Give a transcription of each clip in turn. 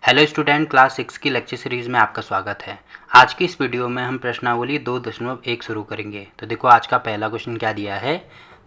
Hello student, class 6 की lecture series में आपका स्वागत है। आज की इस वीडियो में हम प्रश्नावली 2.1 शुरू करेंगे। तो देखो आज का पहला क्वेश्चन क्या दिया है।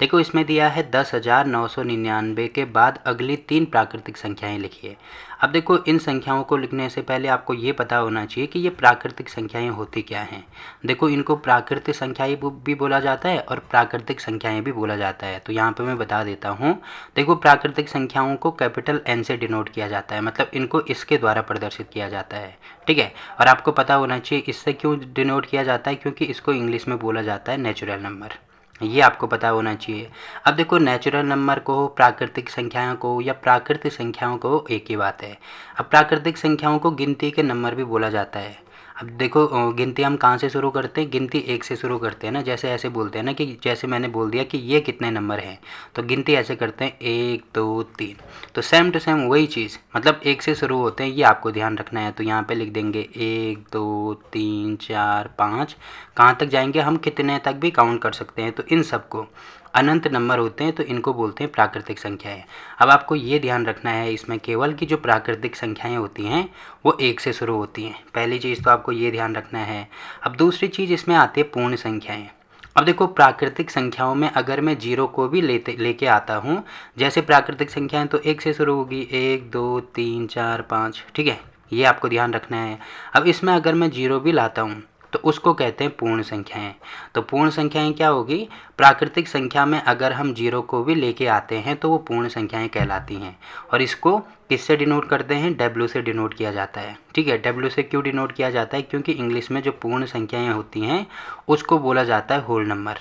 देखो इसमें दिया है 10,999 के बाद अगली 3 प्राकृतिक संख्याएं लिखिए। अब देखो इन संख्याओं को लिखने से पहले आपको ये पता होना चाहिए कि ये प्राकृतिक संख्याएं होती क्या हैं। देखो इनको प्राकृतिक संख्याएं भी बोला जाता है और प्राकृतिक संख्याएं भी बोला जाता है। तो यहाँ पे मैं बता देता हूँ। देखो प्राकृतिक संख्याओं को कैपिटल एन से डिनोट किया जाता है, मतलब इनको इसके द्वारा प्रदर्शित किया जाता है। ठीक है, और आपको पता होना चाहिए इससे क्यों डिनोट किया जाता है, क्योंकि इसको इंग्लिश में बोला जाता है नेचुरल नंबर। ये आपको पता होना चाहिए। अब देखो नेचुरल नंबर को, प्राकृतिक संख्याओं को या प्राकृतिक संख्याओं को एक ही बात है। अब प्राकृतिक संख्याओं को गिनती के नंबर भी बोला जाता है। अब देखो गिनती हम कहाँ से शुरू करते हैं, गिनती 1 से शुरू करते हैं ना। जैसे ऐसे बोलते हैं ना कि जैसे मैंने बोल दिया कि ये कितने नंबर हैं, तो गिनती ऐसे करते हैं 1 2 3। तो सेम टू सेम वही चीज़, मतलब 1 से शुरू होते हैं, ये आपको ध्यान रखना है। तो यहाँ पे लिख देंगे 1 2 3 4 5। कहाँ तक जाएंगे हम, कितने तक भी काउंट कर सकते हैं। तो इन सबको अनंत नंबर होते हैं, तो इनको बोलते हैं प्राकृतिक संख्याएं। अब आपको ये ध्यान रखना है इसमें केवल कि जो प्राकृतिक संख्याएं होती हैं वो 1 से शुरू होती हैं। पहली चीज़ तो आपको ये ध्यान रखना है। अब दूसरी चीज़ इसमें आती है पूर्ण संख्याएं। अब देखो प्राकृतिक संख्याओं में अगर मैं जीरो को भी लेके आता हूँ, जैसे प्राकृतिक संख्याएं तो 1 से शुरू होगी, 1 2 3 4 5। ठीक है, ये आपको ध्यान रखना है। अब इसमें अगर मैं जीरो भी लाता हूँ तो उसको कहते हैं पूर्ण संख्याएं। तो पूर्ण संख्याएं क्या होगी, प्राकृतिक संख्या में अगर हम जीरो को भी लेके आते हैं तो वो पूर्ण संख्याएं कहलाती हैं। और इसको किससे डिनोट करते हैं, डब्ल्यू से डिनोट किया जाता है। ठीक है, डब्ल्यू से क्यों डिनोट किया जाता है, क्योंकि इंग्लिश में जो पूर्ण संख्याएं होती हैं उसको बोला जाता है होल नंबर।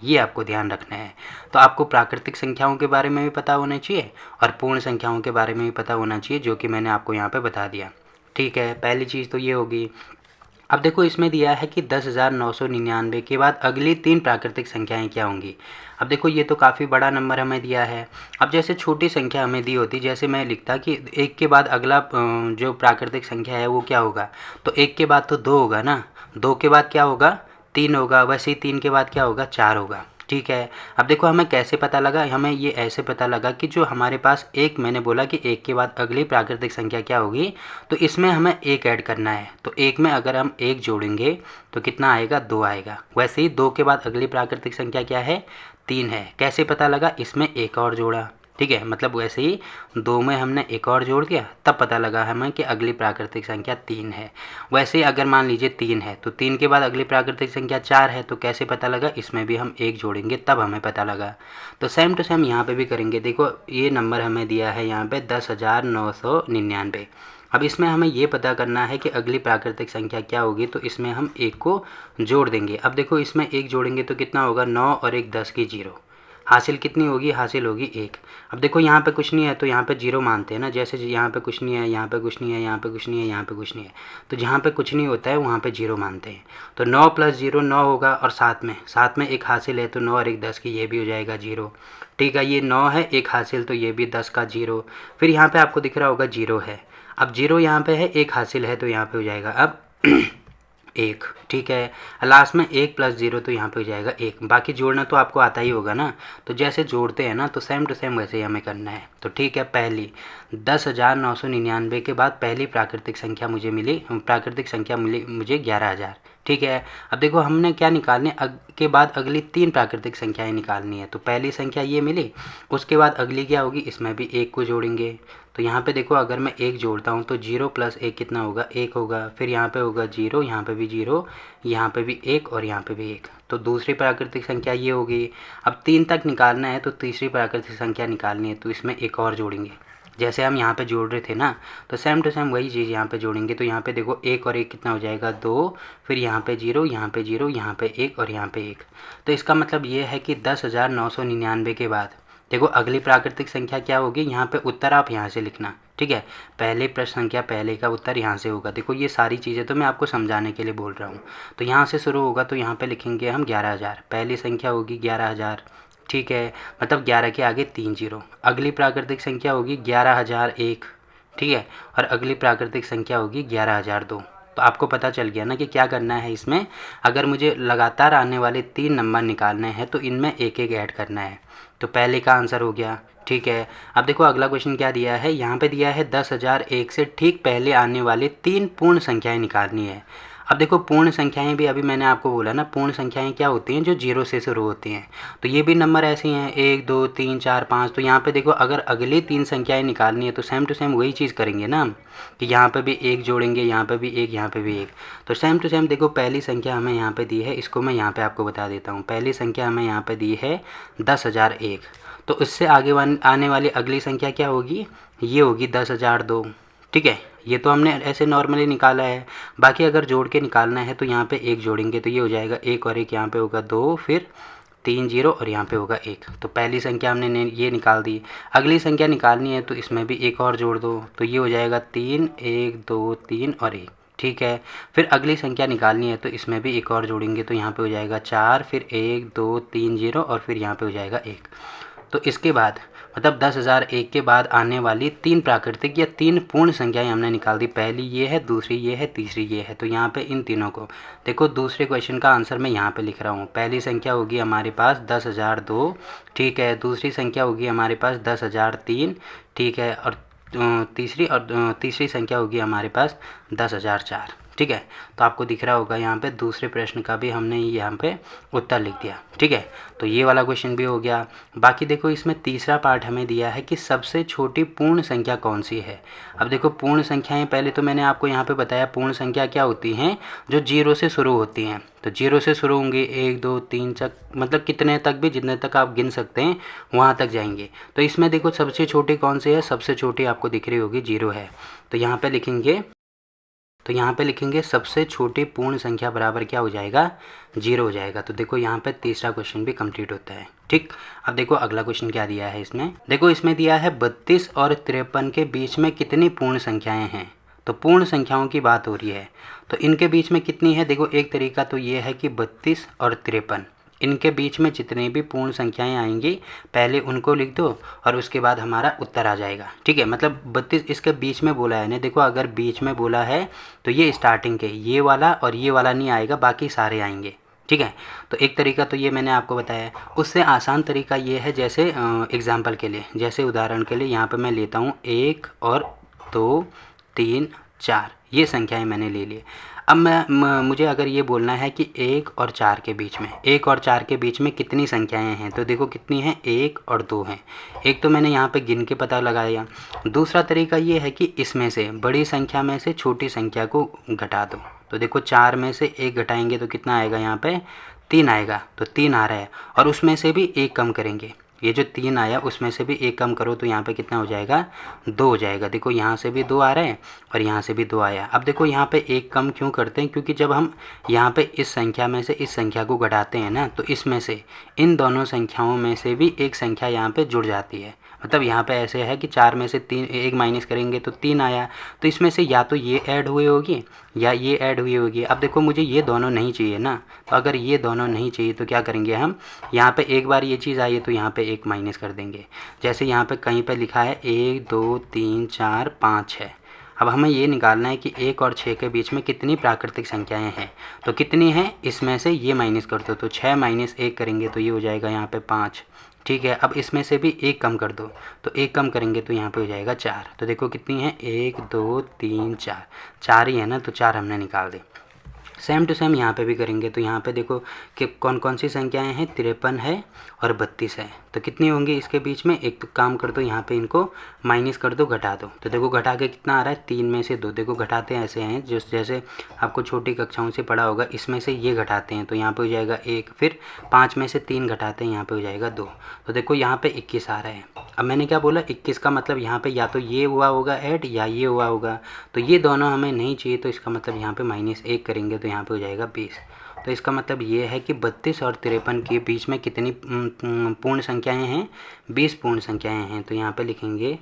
ये आपको ध्यान रखना है। तो आपको प्राकृतिक संख्याओं के बारे में भी पता होना चाहिए और पूर्ण संख्याओं के बारे में भी पता होना चाहिए, जो कि मैंने आपको यहाँ पे बता दिया। ठीक है, पहली चीज़ तो ये होगी। अब देखो इसमें दिया है कि 10,999 के बाद अगली 3 प्राकृतिक संख्याएं क्या होंगी। अब देखो ये तो काफ़ी बड़ा नंबर हमें दिया है। अब जैसे छोटी संख्या हमें दी होती, जैसे मैं लिखता कि 1 के बाद अगला जो प्राकृतिक संख्या है वो क्या होगा, तो 1 के बाद तो 2 होगा ना, 2 के बाद क्या होगा, 3 होगा, वैसे ही 3 के बाद क्या होगा, 4 होगा। ठीक है, अब देखो हमें कैसे पता लगा, हमें ये ऐसे पता लगा कि जो हमारे पास एक, मैंने बोला कि 1 के बाद अगली प्राकृतिक संख्या क्या होगी, तो इसमें हमें 1 ऐड करना है। तो 1 में अगर हम 1 जोड़ेंगे तो कितना आएगा, 2 आएगा। वैसे ही 2 के बाद अगली प्राकृतिक संख्या क्या है, 3 है। कैसे पता लगा, इसमें 1 और जोड़ा। ठीक है, मतलब वैसे ही 2 में हमने 1 और जोड़ दिया, तब पता लगा हमें कि अगली प्राकृतिक संख्या 3 है। वैसे ही अगर मान लीजिए 3 है तो 3 के बाद अगली प्राकृतिक संख्या 4 है, तो कैसे पता लगा, इसमें भी हम 1 जोड़ेंगे तब हमें पता लगा। तो सेम टू सेम यहाँ पे भी करेंगे। देखो ये नंबर हमें दिया है यहाँ पे 10,999। अब इसमें हमें ये पता करना है कि अगली प्राकृतिक संख्या क्या होगी, तो इसमें हम 1 को जोड़ देंगे। अब देखो इसमें 1 जोड़ेंगे तो कितना होगा, 9 और 1 10 की 0। हासिल कितनी होगी, हासिल होगी 1। अब देखो यहाँ पे कुछ नहीं है तो यहाँ पे 0 मानते हैं ना। जैसे यहाँ पे कुछ नहीं है, यहाँ पे कुछ नहीं है, यहाँ पे कुछ नहीं है, यहाँ पे कुछ नहीं है, तो जहाँ पे कुछ नहीं होता है वहाँ पे 0 मानते हैं। तो 9 + 0 9 होगा, और साथ में 1 हासिल है, तो 9 और 1 10 की, ये भी हो जाएगा 0। ठीक है, ये 9 है, 1 हासिल, तो ये भी 10 का 0। फिर यहाँ पे आपको दिख रहा होगा 0 है। अब 0 यहाँ पे है, 1 हासिल है, तो यहाँ पे हो जाएगा अब 1। ठीक है, लास्ट में 1 + 0, तो यहाँ पे हो जाएगा 1। बाकी जोड़ना तो आपको आता ही होगा ना, तो जैसे जोड़ते हैं ना तो सेम टू सेम वैसे ही हमें करना है। तो ठीक है, पहली 10,999 के बाद पहली प्राकृतिक संख्या मुझे मिली, प्राकृतिक संख्या मिली मुझे 11,000। ठीक है, अब देखो हमने क्या निकालने के बाद अगली 3 प्राकृतिक संख्याएं निकालनी है। तो पहली संख्या ये मिली, उसके बाद अगली क्या होगी, इसमें भी 1 को जोड़ेंगे। तो यहाँ पे देखो अगर मैं 1 जोड़ता हूँ तो 0 + 1 कितना होगा, 1 होगा। फिर यहाँ पे होगा 0, यहाँ पे भी 0, यहाँ पे भी 1 और यहाँ पे भी 1। तो दूसरी प्राकृतिक संख्या ये होगी। अब 3 तक निकालना है तो तीसरी प्राकृतिक संख्या निकालनी है, तो इसमें 1 और जोड़ेंगे। जैसे हम यहाँ पे जोड़ रहे थे ना, तो सेम टू सेम वही चीज़ यहाँ पे जोड़ेंगे। तो यहाँ पे देखो 1 और 1 कितना हो जाएगा, 2। फिर यहाँ पे 0, यहाँ पे 0, यहाँ पे 1 और यहाँ पे 1। तो इसका मतलब ये है कि 10,999 के बाद देखो अगली प्राकृतिक संख्या क्या होगी। यहाँ पे उत्तर आप यहाँ से लिखना। ठीक है, पहले प्रश्न संख्या पहले का उत्तर यहाँ से होगा। देखो ये सारी चीज़ें तो मैं आपको समझाने के लिए बोल रहा हूँ। तो यहाँ से शुरू होगा, तो यहाँ पे लिखेंगे हम 11,000। पहली संख्या होगी 11,000। ठीक है, मतलब 11 के आगे 3 0। अगली प्राकृतिक संख्या होगी 11,001। ठीक है, और अगली प्राकृतिक संख्या होगी 11,002। तो आपको पता चल गया ना कि क्या करना है इसमें। अगर मुझे लगातार आने वाले 3 नंबर निकालने हैं तो इनमें एक एक ऐड करना है। तो पहले का आंसर हो गया, ठीक है। अब देखो अगला क्वेश्चन क्या दिया है, यहाँ पे दिया है 10,001 से ठीक पहले आने वाली 3 पूर्ण संख्याएं निकालनी है। अब देखो पूर्ण संख्याएं भी अभी मैंने आपको बोला ना, पूर्ण संख्याएं क्या होती हैं, जो 0 से शुरू होती हैं। तो ये भी नंबर ऐसे ही हैं 1 2 3 4 5। तो यहाँ पे देखो अगर अगली 3 संख्याएं निकालनी है तो सेम टू सेम वही चीज़ करेंगे ना, कि यहाँ पे भी 1 जोड़ेंगे, यहाँ पे भी 1, यहाँ पे भी 1। तो सेम टू सेम देखो पहली संख्या हमें यहाँ पे दी है, इसको मैं यहाँ पे आपको बता देता हूँ। पहली संख्या हमें यहाँ पे दी है 10,001। तो इससे आगे आने वाली अगली संख्या क्या होगी, ये होगी 10,002, ठीक है। ये तो हमने ऐसे नॉर्मली निकाला है। बाकी अगर जोड़ के निकालना है तो यहाँ पे 1 जोड़ेंगे तो ये हो जाएगा 1 और 1, यहाँ पे होगा 2, फिर 3 0 और यहाँ पे होगा 1। तो पहली संख्या हमने ये निकाल दी। अगली संख्या निकालनी है तो इसमें भी 1 और जोड़ दो, तो ये हो जाएगा 3 1 2 3 और 1, ठीक है। फिर अगली संख्या निकालनी है तो इसमें भी 1 और जोड़ेंगे तो यहाँ पे हो जाएगा 4, फिर 1 2 3 0 और फिर यहाँ पे हो जाएगा 1। तो इसके बाद मतलब 10,001 के बाद आने वाली 3 प्राकृतिक या 3 पूर्ण संख्याएं हमने निकाल दी। पहली ये है, दूसरी ये है, तीसरी ये है। तो यहाँ पे इन तीनों को देखो, दूसरे क्वेश्चन का आंसर मैं यहाँ पे लिख रहा हूँ। पहली संख्या होगी हमारे पास 10,002, ठीक है। दूसरी संख्या होगी हमारे पास 10,003, ठीक है। और तीसरी संख्या होगी हमारे पास 10,004, ठीक है। तो आपको दिख रहा होगा यहाँ पे दूसरे प्रश्न का भी हमने यहाँ पे उत्तर लिख दिया, ठीक है। तो ये वाला क्वेश्चन भी हो गया। बाकी देखो इसमें तीसरा पार्ट हमें दिया है कि सबसे छोटी पूर्ण संख्या कौन सी है। अब देखो पूर्ण संख्याएं, पहले तो मैंने आपको यहाँ पे बताया पूर्ण संख्या क्या होती हैं, जो 0 से शुरू होती हैं। तो 0 से शुरू होंगे 1 2 3 तक, मतलब कितने तक भी, जितने तक आप गिन सकते हैं वहाँ तक जाएंगे। तो इसमें देखो सबसे छोटी कौन सी है, सबसे छोटी आपको दिख रही होगी 0 है। तो यहाँ पे लिखेंगे सबसे छोटी पूर्ण संख्या बराबर क्या हो जाएगा, 0 हो जाएगा। तो देखो यहाँ पे तीसरा क्वेश्चन भी कंप्लीट होता है, ठीक। अब देखो अगला क्वेश्चन क्या दिया है इसमें। देखो इसमें दिया है 32 और 53 के बीच में कितनी पूर्ण संख्याएं हैं। तो पूर्ण संख्याओं की बात हो रही है, तो इनके बीच में कितनी है। देखो एक तरीका तो ये है कि 32 और 53, इनके बीच में जितनी भी पूर्ण संख्याएं आएंगी पहले उनको लिख दो और उसके बाद हमारा उत्तर आ जाएगा, ठीक है। मतलब 32 इसके बीच में बोला है ना, देखो अगर बीच में बोला है तो ये स्टार्टिंग के ये वाला और ये वाला नहीं आएगा, बाकी सारे आएंगे, ठीक है। तो एक तरीका तो ये मैंने आपको बताया। उससे आसान तरीका ये है, जैसे एग्जाम्पल के लिए, जैसे उदाहरण के लिए यहाँ पर मैं लेता हूँ 1 और 2 3 4, ये संख्याएं मैंने ले ली। अब मुझे अगर ये बोलना है कि 1 और 4 के बीच में, 1 और 4 के बीच में कितनी संख्याएं हैं, तो देखो कितनी हैं, 1 और 2 हैं। एक तो मैंने यहाँ पे गिन के पता लगाया। दूसरा तरीका ये है कि इसमें से बड़ी संख्या में से छोटी संख्या को घटा दो। तो देखो 4 में से 1 घटाएंगे तो कितना आएगा, यहाँ पे 3 आएगा। तो 3 आ रहा है और उसमें से भी 1 कम करेंगे। ये जो 3 आया उसमें से भी 1 कम करो तो यहाँ पे कितना हो जाएगा, 2 हो जाएगा। देखो यहाँ से भी 2 आ रहा है और यहाँ से भी 2 आया। अब देखो यहाँ पे 1 कम क्यों करते हैं, क्योंकि जब हम यहाँ पे इस संख्या में से इस संख्या को घटाते हैं ना, तो इसमें से इन दोनों संख्याओं में से भी एक संख्या यहाँ पे जुड़ जाती है। मतलब यहाँ पे ऐसे है कि 4 में से 1 माइनस करेंगे तो 3 आया। तो इसमें से या तो ये ऐड हुए होगी या ये ऐड हुई होगी। अब देखो मुझे ये दोनों नहीं चाहिए ना, तो अगर ये दोनों नहीं चाहिए तो क्या करेंगे हम, यहाँ पे एक बार ये चीज़ आई है तो यहाँ पे 1 माइनस कर देंगे। जैसे यहाँ पे कहीं पे लिखा है 1 2 3 4 5 है। अब हमें ये निकालना है कि 1 और 6 के बीच में कितनी प्राकृतिक संख्याएं हैं। तो कितनी हैं, इसमें से ये माइनस कर दो। तो 6 माइनस 1 करेंगे तो ये हो जाएगा यहाँ पे 5, ठीक है। अब इसमें से भी 1 कम कर दो, तो 1 कम करेंगे तो यहाँ पे हो जाएगा 4। तो देखो कितनी है, 1 2 3 4, 4 ही है ना, तो 4 हमने निकाल दी। सेम टू सेम यहाँ पे भी करेंगे। तो यहाँ पे देखो कि कौन कौन सी संख्याएं हैं, 53 है और 32 है। तो कितनी होंगी इसके बीच में, एक तो काम कर दो, यहाँ पे इनको माइनस कर दो, घटा दो। तो देखो घटा के कितना आ रहा है, 3 में से 2। देखो घटाते ऐसे हैं जैसे आपको छोटी कक्षाओं से पढ़ा होगा, इसमें से ये घटाते हैं तो यहाँ पे हो जाएगा 1, फिर 5 में से 3 घटाते हैं, यहाँ पे हो जाएगा 2। तो देखो यहाँ पे 21 आ रहा है। अब मैंने क्या बोला, 21 का मतलब यहाँ पे या तो ये हुआ होगा ऐड या ये हुआ होगा। तो ये दोनों हमें नहीं चाहिए, तो इसका मतलब यहाँ पे -1 करेंगे तो यहाँ पे हो जाएगा 20। तो इसका मतलब ये है कि 32 और 53 के बीच में कितनी पूर्ण संख्याएं हैं, 20 पूर्ण संख्याएं हैं। तो यहाँ पे लिखेंगे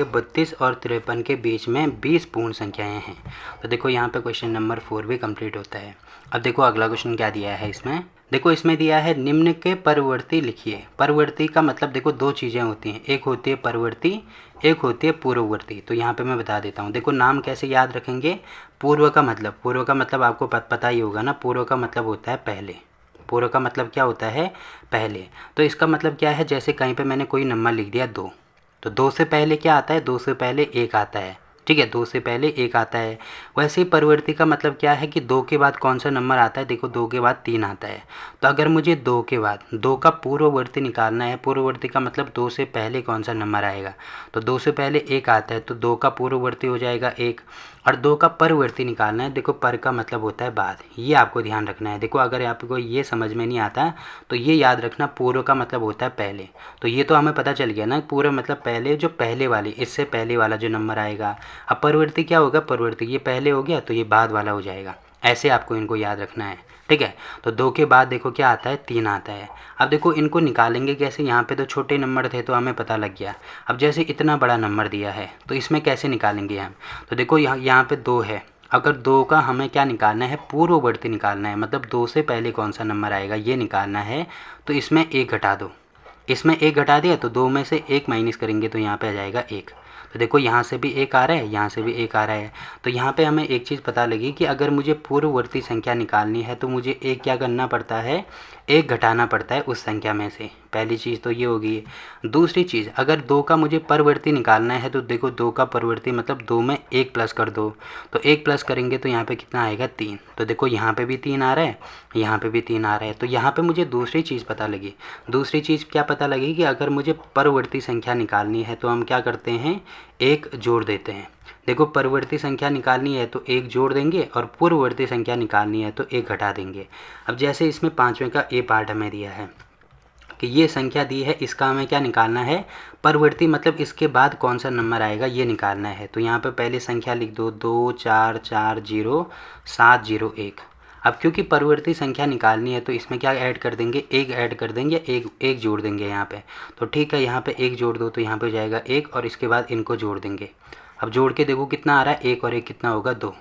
32 और 53 के बीच में 20 पूर्ण संख्याएं हैं। तो देखो यहाँ पे क्वेश्चन नंबर 4 भी कंप्लीट होता है। अब देखो अगला क्वेश्चन क्या दिया है इसमें। देखो इसमें दिया है निम्न के परवर्ती लिखिए। परवर्ती का मतलब देखो 2 चीज़ें होती हैं, एक होती है परवर्ती, एक होती है पूर्ववर्ती। तो यहाँ पे मैं बता देता हूँ, देखो नाम कैसे याद रखेंगे। पूर्व का मतलब आपको पता ही होगा ना, पूर्व का मतलब होता है पहले। पूर्व का मतलब क्या होता है, पहले। तो इसका मतलब क्या है, जैसे कहीं पे मैंने कोई नंबर लिख दिया 2, तो 2 से पहले क्या आता है, 2 से पहले 1 आता है, ठीक है, 2 से पहले 1 आता है। वैसे ही परिवर्ती का मतलब क्या है कि 2 के बाद कौन सा नंबर आता है, देखो 2 के बाद 3 आता है। तो अगर मुझे 2 के बाद 2 का पूर्ववर्ती निकालना है, पूर्ववर्ती का मतलब 2 से पहले कौन सा नंबर आएगा, तो 2 से पहले 1 आता है, तो 2 का पूर्ववर्ती हो जाएगा 1। और 2 का परवर्ती निकालना है, देखो पर का मतलब होता है बाद, ये आपको ध्यान रखना है। देखो अगर आपको ये समझ में नहीं आता तो ये याद रखना, पूर्व का मतलब होता है पहले। तो ये तो हमें पता चल गया ना, पूर्व मतलब पहले, जो पहले वाली, इससे पहले वाला जो नंबर आएगा। अब परवर्ती क्या होगा, परवर्ती ये पहले हो गया तो ये बाद वाला हो जाएगा। ऐसे आपको इनको याद रखना है, ठीक है। तो 2 के बाद देखो क्या आता है, 3 आता है। अब देखो इनको निकालेंगे कैसे, यहाँ पे तो छोटे नंबर थे तो हमें पता लग गया। अब जैसे इतना बड़ा नंबर दिया है तो इसमें कैसे निकालेंगे हम, तो देखो यहाँ पे 2 है। अगर 2 का हमें क्या निकालना है, पूर्ववर्ती निकालना है, मतलब 2 से पहले कौन सा नंबर आएगा ये निकालना है। तो इसमें 1 घटा दो, इसमें 1 घटा दिया तो 2 में से 1 माइनस करेंगे तो यहाँ पे आ जाएगा 1। तो देखो यहाँ से भी 1 आ रहा है, यहाँ से भी 1 आ रहा है। तो यहाँ पे हमें एक चीज़ पता लगी कि अगर मुझे पूर्ववर्ती संख्या निकालनी है तो मुझे एक क्या करना पड़ता है, 1 घटाना पड़ता है उस संख्या में से। पहली चीज़ तो ये होगी। दूसरी चीज़, अगर 2 का मुझे परवर्ती निकालना है तो देखो 2 का परवर्ती मतलब 2 में 1 प्लस कर दो, तो 1 प्लस करेंगे तो यहाँ पे कितना आएगा, 3। तो देखो यहाँ पे भी 3 आ रहा है, यहाँ पे भी 3 आ रहा है। तो यहाँ पे मुझे दूसरी चीज़ पता लगी। दूसरी चीज़ क्या पता लगी कि अगर मुझे परवर्ती संख्या निकालनी है तो हम क्या करते हैं, 1 जोड़ देते हैं। देखो परवर्ती संख्या निकालनी है तो 1 जोड़ देंगे और पूर्ववर्ती संख्या निकालनी है तो 1 घटा देंगे। अब जैसे इसमें 5वें का ए पार्ट हमें दिया है कि ये संख्या दी है, इसका हमें क्या निकालना है, परवर्ती मतलब इसके बाद कौन सा नंबर आएगा ये निकालना है। तो यहाँ पे पहले संख्या लिख दो, 2 4 4 0 7 0 1। अब क्योंकि परवर्ती संख्या निकालनी है तो इसमें क्या ऐड कर देंगे, 1 ऐड कर देंगे, एक जोड़ देंगे यहाँ पे। तो ठीक है, यहाँ पे 1 जोड़ दो तो यहाँ पे हो जाएगा 1 और इसके बाद इनको जोड़ देंगे। अब जोड़ के देखो कितना आ रहा है, 1 और 1 कितना होगा, 2।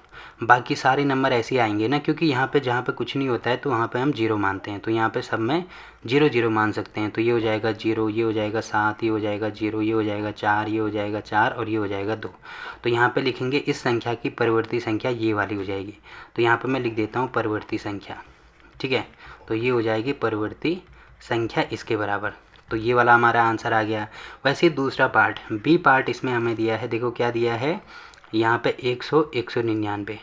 बाकी सारे नंबर ऐसे ही आएंगे ना, क्योंकि यहाँ पे जहाँ पे कुछ नहीं होता है तो वहाँ पे हम 0 मानते हैं। तो यहाँ पे सब में 0 0 मान सकते हैं। तो ये हो जाएगा 0, ये हो जाएगा 7, ये हो जाएगा 0, ये हो जाएगा 4, ये हो जाएगा 4 और ये हो जाएगा 2। तो यहाँ पे लिखेंगे इस संख्या की परवर्ती संख्या ये वाली हो जाएगी। तो यहाँ पे मैं लिख देता हूँ परवर्ती संख्या, ठीक है। तो ये हो जाएगी परवर्ती संख्या इसके बराबर। तो ये वाला हमारा आंसर आ गया। वैसे दूसरा पार्ट, बी पार्ट इसमें हमें दिया है, देखो क्या दिया है, यहाँ पे 100 199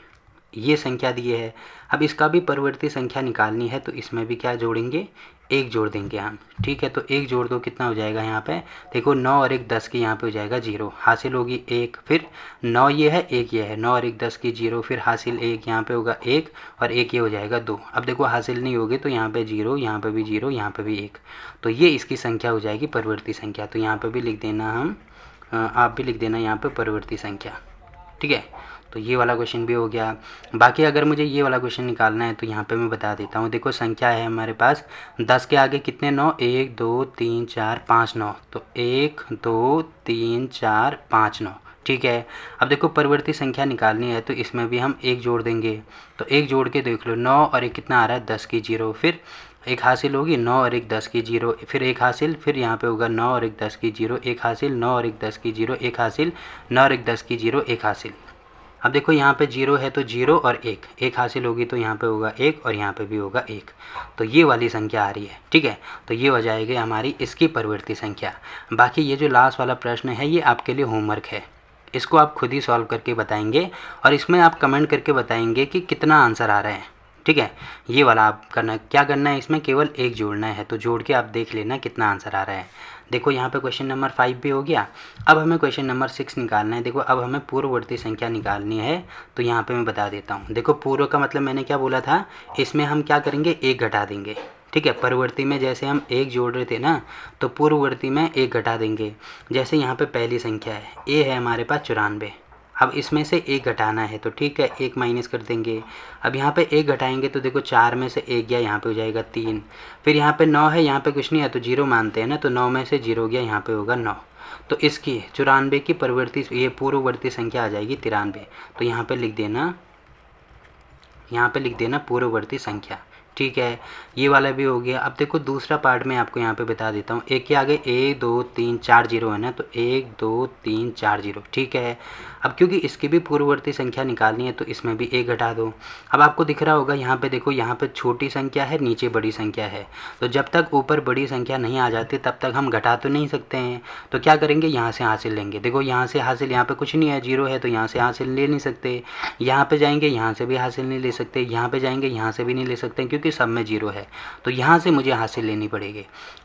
ये संख्या दी है। अब इसका भी परवर्ती संख्या निकालनी है तो इसमें भी क्या जोड़ेंगे, 1 जोड़ देंगे हम, ठीक है। तो 1 जोड़ दो कितना हो जाएगा, यहाँ पे देखो 9 और 1 10 की यहाँ पे हो जाएगा 0, हासिल होगी 1, फिर 9 ये है, 1 ये है, 9 और 1 10 की 0, फिर हासिल 1, यहाँ पे होगा 1 और 1 ये हो जाएगा 2। अब देखो हासिल नहीं होगी तो यहाँ पे 0, यहाँ पे भी 0, यहाँ पे भी 1। तो ये इसकी संख्या हो जाएगी परवर्ती संख्या। तो यहाँ पे भी लिख देना हम, आप भी लिख देना यहाँ पे परवर्ती संख्या, ठीक है। तो ये वाला क्वेश्चन भी हो गया। बाकी अगर मुझे ये वाला क्वेश्चन निकालना है तो यहाँ पे मैं बता देता हूँ। देखो संख्या है हमारे पास 10 के आगे कितने 9, 1 2 3 4 5 9, तो 1 2 3 4 5 9, ठीक है। अब देखो परवर्ती संख्या निकालनी है तो इसमें भी हम 1 जोड़ देंगे। तो 1 जोड़ के देख लो, 9 और 1 कितना आ रहा है, 10 की 0, फिर 1 हासिल होगी, 9 और 1 10 की 0, फिर 1 हासिल, फिर यहाँ पे होगा 9 और 1 10 की 0, 1 हासिल, 9 और 1 10 की 0, 1 हासिल, 9 और 1 10 की 0, 1 हासिल। अब देखो यहाँ पे 0 है तो 0 और 1, 1 हासिल होगी तो यहाँ पे होगा 1 और यहाँ पे भी होगा 1। तो ये वाली संख्या आ रही है, ठीक है। तो ये हो जाएगी हमारी इसकी परवर्ती संख्या। बाकी ये जो लास्ट वाला प्रश्न है ये आपके लिए होमवर्क है, इसको आप खुद ही सॉल्व करके बताएंगे और इसमें आप कमेंट करके बताएंगे कि कितना आंसर आ रहा है, ठीक है। ये वाला आप करना, क्या करना है, इसमें केवल 1 जोड़ना है। तो जोड़ के आप देख लेना कितना आंसर आ रहा है। देखो यहाँ पे क्वेश्चन नंबर 5 भी हो गया। अब हमें क्वेश्चन नंबर 6 निकालना है। देखो अब हमें पूर्ववर्ती संख्या निकालनी है तो यहाँ पे मैं बता देता हूँ। देखो पूर्व का मतलब मैंने क्या बोला था, इसमें हम क्या करेंगे, 1 घटा देंगे, ठीक है। परवर्ती में जैसे हम 1 जोड़ रहे थे ना, तो पूर्ववर्ती में 1 घटा देंगे। जैसे यहाँ पे पहली संख्या है, ए है हमारे पास 94, अब इसमें से 1 घटाना है तो ठीक है 1 माइनस कर देंगे। अब यहाँ पे 1 घटाएंगे तो देखो 4 में से 1 गया, यहाँ पे हो जाएगा 3। फिर यहाँ पे 9 है, यहाँ पे कुछ नहीं है तो 0 मानते हैं ना, तो 9 में से 0 गया, यहाँ पे होगा 9। तो इसकी 94 की परवर्ती, ये पूर्ववर्ती संख्या आ जाएगी 93। तो यहाँ पे लिख देना, यहाँ पे लिख देना पूर्ववर्ती संख्या, ठीक है, ये वाला भी हो गया। अब देखो दूसरा पार्ट मैं आपको यहाँ पे बता देता हूँ। एक के आगे 1 2 3 4 जीरो है ना, तो 1 2 3 4 जीरो, ठीक है। अब क्योंकि इसकी भी पूर्ववर्ती संख्या निकालनी है तो इसमें भी 1 घटा दो। अब आपको दिख रहा होगा यहाँ पे, देखो यहाँ पे छोटी संख्या है, नीचे बड़ी संख्या है, तो जब तक ऊपर बड़ी संख्या नहीं आ जाती तब तक हम घटा तो नहीं सकते हैं। तो क्या करेंगे, यहाँ से हासिल लेंगे। देखो यहाँ से हासिल, यहाँ पे कुछ नहीं है, जीरो है, तो यहाँ से हासिल ले नहीं सकते। यहाँ पे जाएंगे, यहाँ से भी हासिल नहीं ले सकते। यहाँ पे जाएंगे, यहाँ से भी नहीं ले सकते क्योंकि सब में जीरो है। तो यहाँ से मुझे हासिल लेनी पड़ेगी।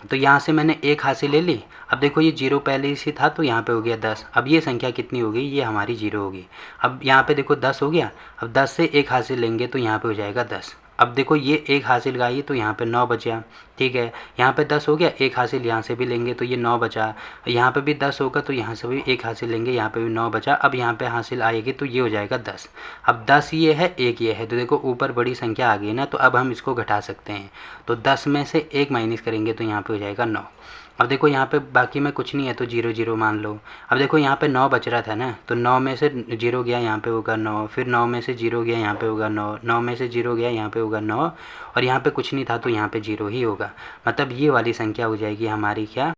तो यहाँ से मैंने 1 हासिल ले ली। अब देखो ये जीरो पहले ही से था तो यहाँ पे हो गया 10। अब ये संख्या कितनी हो गई, ये हमारी जीरो होगी। अब यहाँ पे देखो 10 हो गया। अब 10 से 1 हासिल लेंगे तो यहाँ पे हो जाएगा 10। अब देखो ये 1 हासिल गाई तो यहाँ पे 9 बचा, ठीक है। यहाँ पे 10 हो गया, 1 हासिल यहाँ से भी लेंगे तो ये 9 बचा। यहाँ पे भी 10 होगा तो यहाँ से भी 1 हासिल लेंगे, यहाँ पे भी 9 बचा। अब यहाँ पे हासिल आएगी तो ये हो जाएगा 10। अब 10 ये है, 1 ये है, तो देखो ऊपर बड़ी संख्या आ गई ना, तो अब हम इसको घटा सकते हैं। तो 10 में से 1 माइनस करेंगे तो यहाँ पे हो जाएगा 9। अब देखो यहाँ पे बाकी में कुछ नहीं है तो 0 0 मान लो। अब देखो यहाँ पे 9 बच रहा था ना, तो 9 में से 0 गया, यहाँ पे होगा 9, फिर 9 में से 0 गया, यहाँ पे होगा 9, 9 में से 0 गया, यहाँ पे होगा 9, और यहाँ पे कुछ नहीं था तो यहाँ पे 0 ही होगा। मतलब ये वाली संख्या हो जाएगी हमारी क्या,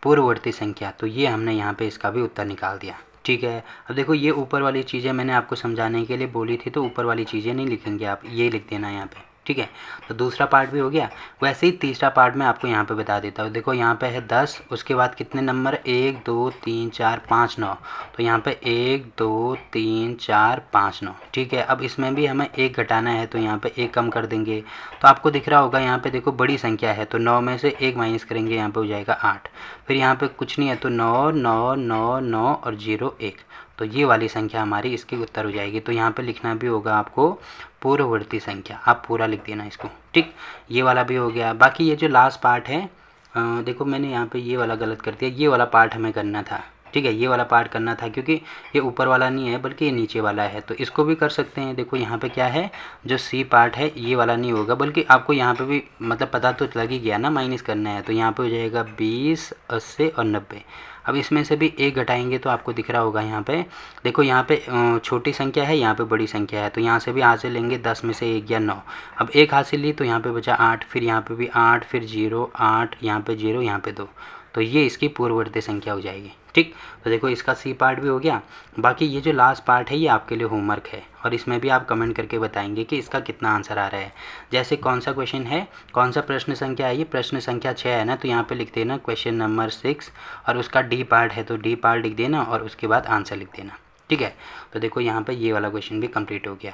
पूर्ववर्ती संख्या। तो ये हमने यहाँ पे इसका भी उत्तर निकाल दिया, ठीक है। अब देखो ये ऊपर वाली चीज़ें मैंने आपको समझाने के लिए बोली थी, तो ऊपर वाली चीज़ें नहीं लिखेंगे आप, ये लिख देना यहाँ पे, ठीक है। तो दूसरा पार्ट भी हो गया। वैसे ही तीसरा पार्ट मैं आपको यहाँ पे बता देता हूँ। देखो यहाँ पे है 10, उसके बाद कितने नंबर, 1 2 3 4 5 9, तो यहाँ पे 1 2 3 4 5 9, ठीक है। अब इसमें भी हमें 1 घटाना है तो यहाँ पे 1 कम कर देंगे। तो आपको दिख रहा होगा यहाँ पे देखो बड़ी संख्या है तो 9 में से 1 माइनस करेंगे, यहाँ पे हो जाएगा 8। फिर यहाँ पे कुछ नहीं है तो 9 9 9 9 और 0 1, तो ये वाली संख्या हमारी इसकी उत्तर हो जाएगी। तो यहाँ पे लिखना भी होगा आपको पूर्ववर्ती संख्या, आप पूरा लिख देना इसको, ठीक। ये वाला भी हो गया। बाकी ये जो लास्ट पार्ट है, देखो मैंने यहाँ पे ये वाला गलत कर दिया, ये वाला पार्ट हमें करना था, ठीक है। ये वाला पार्ट करना था क्योंकि ये ऊपर वाला नहीं है बल्कि ये नीचे वाला है, तो इसको भी कर सकते हैं। देखो यहाँ पे क्या है, जो सी पार्ट है ये वाला नहीं होगा, बल्कि आपको यहाँ पे भी मतलब पता तो लग ही गया ना, माइनस करना है। तो यहाँ पे हो जाएगा 20 80 और 90। अब इसमें से भी 1 घटाएंगे तो आपको दिख रहा होगा यहाँ पे, देखो यहाँ पे छोटी संख्या है, यहाँ पे बड़ी संख्या है, तो यहाँ से भी हासिल लेंगे, 10 में से 1 या 9। अब 1 हासिल ली तो यहाँ पे बचा 8, फिर यहाँ पे भी 8, फिर 0 8, यहाँ पे 0, यहाँ पे 2, तो ये इसकी पूर्ववर्ती संख्या हो जाएगी, ठीक। तो देखो इसका सी पार्ट भी हो गया। बाकी ये जो लास्ट पार्ट है ये आपके लिए होमवर्क है, और इसमें भी आप कमेंट करके बताएंगे कि इसका कितना आंसर आ रहा है। जैसे कौन सा क्वेश्चन है, कौन सा प्रश्न संख्या है, ये प्रश्न संख्या 6 है ना, तो यहाँ पे लिख देना क्वेश्चन नंबर 6, और उसका डी पार्ट है तो डी पार्ट लिख देना और उसके बाद आंसर लिख देना, ठीक है। तो देखो यहाँ पे ये वाला क्वेश्चन भी कंप्लीट हो गया।